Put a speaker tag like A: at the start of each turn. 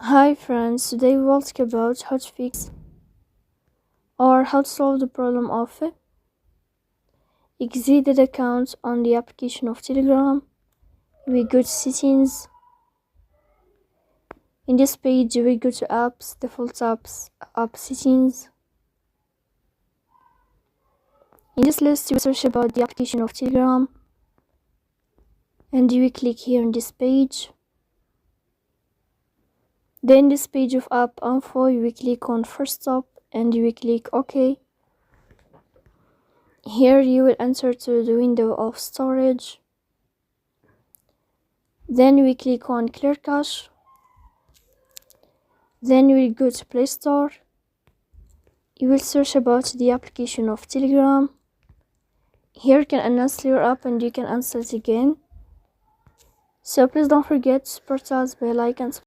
A: Hi friends, today we will talk about how to fix or how to solve the problem of exited account on the application of Telegram. We go to settings. In this page we go to apps, default apps, app settings. In this list we search about the application of Telegram and we click here on this page. Then this page of app info we click on first stop and we click OK. Here you will enter to the window of storage. Then we click on clear cache. Then we go to Play Store. You will search about the application of Telegram. Here you can uninstall your app and you can install it again. So please don't forget to support us by like and subscribe.